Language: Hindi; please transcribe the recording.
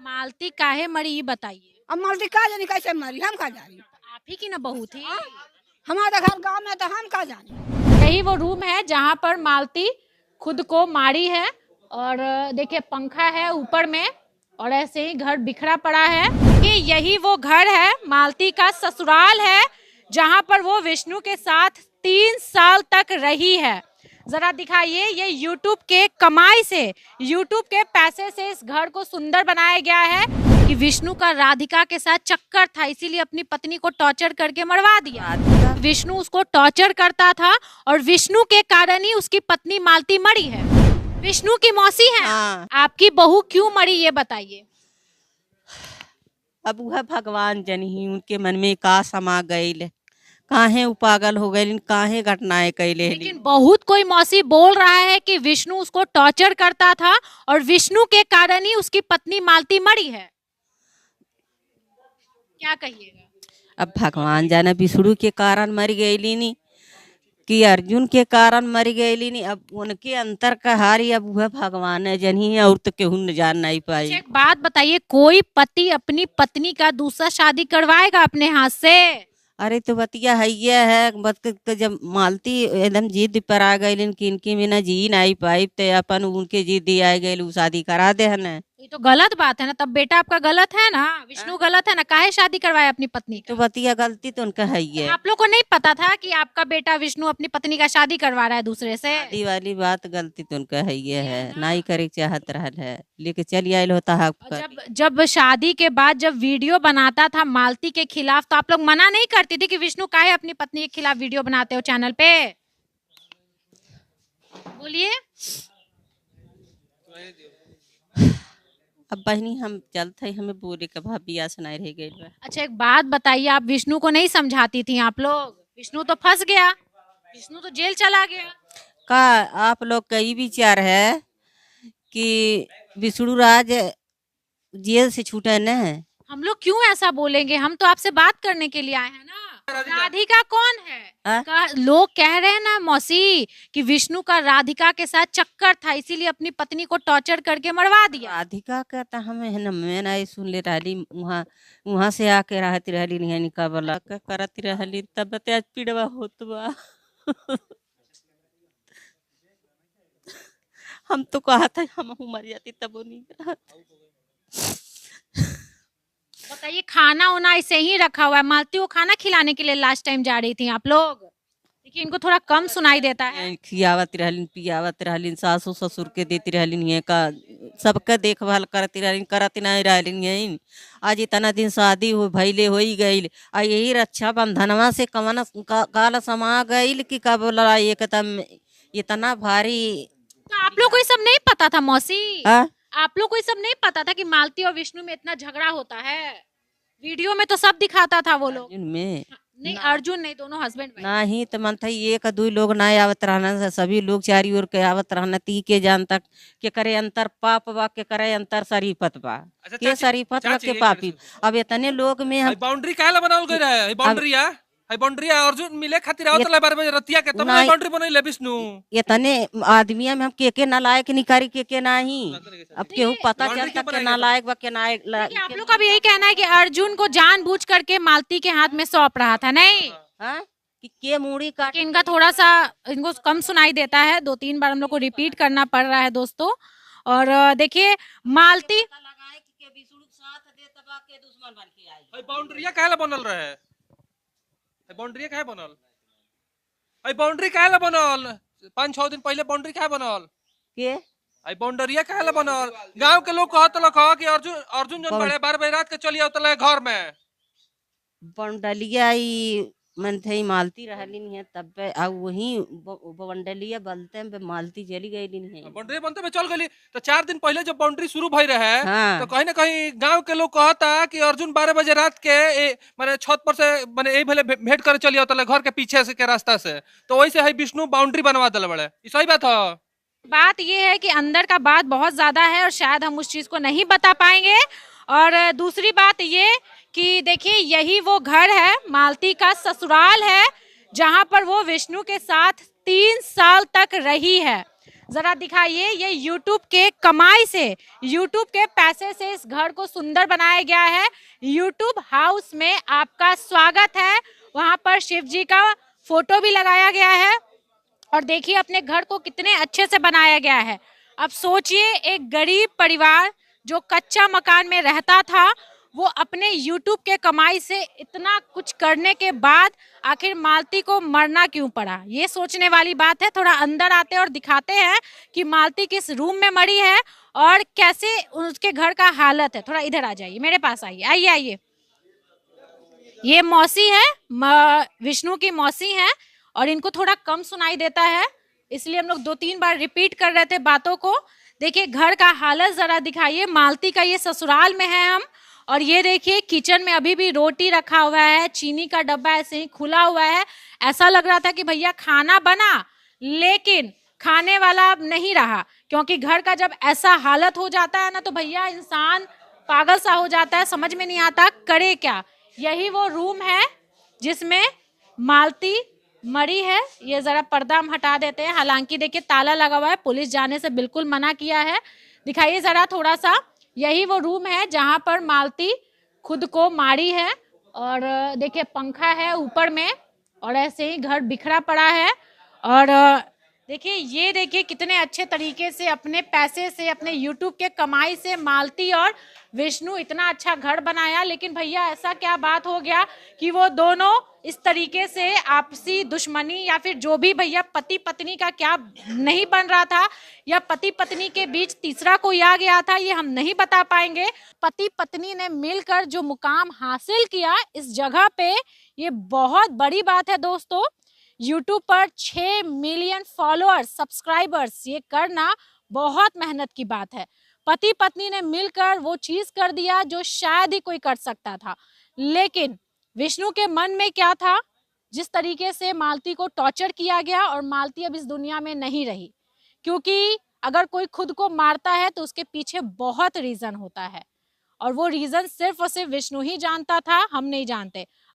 मालती काहे मरी ये बताइए। अब मालती का जानी कैसे मरी, हम का जानी। आप ही की ना बहू थी। हमारा घर गांव में तो हम का जानी। यही वो रूम है जहाँ पर मालती खुद को मारी है। और देखिए पंखा है ऊपर में और ऐसे ही घर बिखरा पड़ा है कि यही वो घर है, मालती का ससुराल है, जहाँ पर वो विष्णु के साथ 3 साल तक रही है। जरा दिखाइए, ये YouTube के कमाई से, YouTube के पैसे से इस घर को सुंदर बनाया गया है कि विष्णु का राधिका के साथ चक्कर था, इसीलिए अपनी पत्नी को टॉर्चर करके मरवा दिया। विष्णु उसको टॉर्चर करता था और विष्णु के कारण ही उसकी पत्नी मालती मरी है। विष्णु की मौसी है। हाँ। आपकी बहू क्यों मरी ये बताइए। अब वह भगवान जनी उनके मन में का समा गईल, काहे उ पागल हो गए, काहे घटनाएं कैले। लेकिन बहुत कोई मौसी बोल रहा है कि विष्णु उसको टॉर्चर करता था और विष्णु के कारण ही उसकी पत्नी मालती मरी है। क्या कहिएगा। अब भगवान जाने विष्णु के कारण मर गईली नी कि अर्जुन के कारण मर गईली नी। अब उनके अंतर का हारी अब वह भगवान है जनी, और तो केहू न जान नहीं पाई। एक बात बताइए, कोई पति अपनी पत्नी का दूसरा शादी करवाएगा अपने हाथ से। अरे तो बतिया है ये है तो जब मालती एकदम जिद पर आ गई कि इनकी बिना जी नहीं पाई तो अपन उनके जिद आ गई शादी करा दे है ना। ये तो गलत बात है ना, तब बेटा आपका गलत है ना, विष्णु गलत है ना, काहे शादी करवाए अपनी पत्नी का। तो बतिया गलती तो उनका है ही है। आप लोग को नहीं पता था कि आपका बेटा विष्णु अपनी पत्नी का शादी करवा रहा है दूसरे से। शादी वाली बात गलती तो उनका है ये है, नहीं करे चाहत रहल है लेके चली आयल होता है। जब शादी के बाद जब वीडियो बनाता था मालती के खिलाफ तो आप लोग मना नहीं करती थी कि विष्णु काहे अपनी पत्नी के खिलाफ वीडियो बनाते हो चैनल पे। बोलिए। अब बहनी हम चलते हैं, हमें बोले का भाभी आ सुनाई रह गई। अच्छा एक बात बताइए, आप विष्णु को नहीं समझाती थी आप लोग। विष्णु तो फंस गया, विष्णु तो जेल चला गया। का आप लोग कई विचार है कि विष्णु राज जेल से छूटे न। हम लोग क्यों ऐसा बोलेंगे, हम तो आपसे बात करने के लिए आए हैं ना। राधिका कौन है। लोग कह रहे हैं ना मौसी कि विष्णु का राधिका के साथ चक्कर था, इसीलिए अपनी पत्नी को टॉर्चर करके मरवा दिया। राधिका का तो हमें है ना, मैं नहीं सुन ले रही, वहाँ से आके रहती रहली नहीं निकाला करती रहली तब बते आज पीड़वा होत बा। हम तो कहा था हम मर जाती तब वो नहीं रहा। बताइए, खाना उना ऐसे ही रखा हुआ है, मालती को खाना खिलाने के लिए लास्ट टाइम जा रही थी आप लोग। देखिए इनको थोड़ा कम सुनाई देता है। खियावत रहलिन पियावत रहलिन, सासू ससुर के देती रहलिन, ये का सबका देखभाल करती रहलिन, करती नहीं रहलिन। यही आज इतना दिन शादी हो भैले हो ही गई, आ यही रक्षा बंधनवा से कवन काल समा गई कि का बोला एकदम इतना भारी। तो आप लोग को ये सब नहीं पता था मौसी। आप लोग को ये सब नहीं पता था कि मालती और विष्णु में इतना झगड़ा होता है। वीडियो में तो सब दिखाता था वो लोग में। नहीं अर्जुन नहीं, दोनों हस्बैंड नहीं तो मन था एक दो लोग ना आवत रहना, सभी लोग चारी ओर के आवत रहना। ती के जान तक के करे अंतर पाप बा, के करे अंतर शरीफत बा। के शरीफत बा के पापी। अब इतने लोग में हम बाउंड्री काहे ला बनावल गई रहे। बाउंड्री अर्जुन मिले खातिर आवत ला बार बजे रतिया के तब बाउंड्री बनइले विष्णु। इतने आदमिया में हम के नालायक निकारी के नहीं। अब केहू पता चलता के नालायक बा के नालायक। आप लोग का भी यही कहना है कि अर्जुन को जानबूझ करके मालती के हाथ में सौंप रहा था नहीं। कि के मूड़ी काट। इनका थोड़ा सा इनको कम सुनाई देता है, 2-3 बार हम लोग को रिपीट करना पड़ रहा है दोस्तों। और देखिए मालती बाउंड्री काहे ला बनल रहे। बाउंड्री काहे बनल, बाउंड्री काहे ला बनल 5-6 दिन पहले बाउंड्री काहे बनल के बाउंड्री काहे ला बनल। गांव के लोग कहत लखा कि अर्जुन जन बड़े 12 बजे रात के चली आवत घर में। बाउंडलिया मन थे मालती रहली नहीं है तब वही बाउंडलिया बलते में मालती चली गई नहीं है। बाउंड्री बनते में चल गई तो 4 दिन पहले जब बाउंड्री शुरू भई रहे तो कहीं ना कहीं गांव के लोग कहता कि अर्जुन 12 बजे रात के माने छत पर से माने यही भले भेंट करे चली आवत घर के पीछे से के रास्ता से, तो वैसे है विष्णु बाउंड्री बनवा दिले बड़े। सही बात है। बात ये है कि अंदर का बात बहुत ज्यादा है और शायद हम उस चीज को नहीं बता पाएंगे। और दूसरी बात ये कि देखिए यही वो घर है, मालती का ससुराल है, जहां पर वो विष्णु के साथ 3 साल तक रही है। जरा दिखाइए। ये YouTube के कमाई से, YouTube के पैसे से इस घर को सुंदर बनाया गया है। YouTube हाउस में आपका स्वागत है। वहां पर शिव जी का फोटो भी लगाया गया है और देखिए अपने घर को कितने अच्छे से बनाया गया है। अब सोचिए एक गरीब परिवार जो कच्चा मकान में रहता था, वो अपने YouTube के कमाई से इतना कुछ करने के बाद आखिर मालती को मरना क्यों पड़ा, ये सोचने वाली बात है। थोड़ा अंदर आते और दिखाते हैं कि मालती किस रूम में मरी है और कैसे उसके घर का हालत है। थोड़ा इधर आ जाइए, मेरे पास आइए, आइए आइए। ये मौसी है, विष्णु की मौसी है और इनको थोड़ा कम सुनाई देता है, इसलिए हम लोग 2-3 बार रिपीट कर रहे थे बातों को। देखिए घर का हालत जरा दिखाइए। मालती का ये ससुराल में है हम, और ये देखिए किचन में अभी भी रोटी रखा हुआ है, चीनी का डब्बा ऐसे ही खुला हुआ है। ऐसा लग रहा था कि भैया खाना बना, लेकिन खाने वाला अब नहीं रहा, क्योंकि घर का जब ऐसा हालत हो जाता है ना तो भैया इंसान पागल सा हो जाता है, समझ में नहीं आता करे क्या। यही वो रूम है जिसमें मालती मरी है। ये जरा पर्दा हम हटा देते हैं, हालांकि देखिए ताला लगा हुआ है, पुलिस जाने से बिल्कुल मना किया है। दिखाइए जरा थोड़ा सा। यही वो रूम है जहां पर मालती खुद को मारी है और देखिए पंखा है ऊपर में और ऐसे ही घर बिखरा पड़ा है। और देखिए ये देखिए कितने अच्छे तरीके से अपने पैसे से, अपने YouTube के कमाई से मालती और विष्णु इतना अच्छा घर बनाया। लेकिन भैया ऐसा क्या बात हो गया कि वो दोनों इस तरीके से आपसी दुश्मनी या फिर जो भी भैया पति पत्नी का क्या नहीं बन रहा था, या पति पत्नी के बीच तीसरा कोई आ गया था, ये हम नहीं बता पाएंगे। पति पत्नी ने मिलकर जो मुकाम हासिल किया इस जगह पे, ये बहुत बड़ी बात है दोस्तों। YouTube पर 6 मिलियन फॉलोअर्स, सब्सक्राइबर्स, ये करना बहुत मेहनत की बात है। पति पत्नी ने मिलकर वो चीज कर दिया जो शायद ही कोई कर सकता था। लेकिन विष्णु के मन में क्या था, जिस तरीके से मालती को टॉर्चर किया गया, और मालती अब इस दुनिया में नहीं रही। क्योंकि अगर कोई खुद को मारता है तो उसके पीछे बहुत रीजन होता है, और वो रीजन सिर्फ और सिर्फ विष्णु ही जानता था, हम नहीं जानते।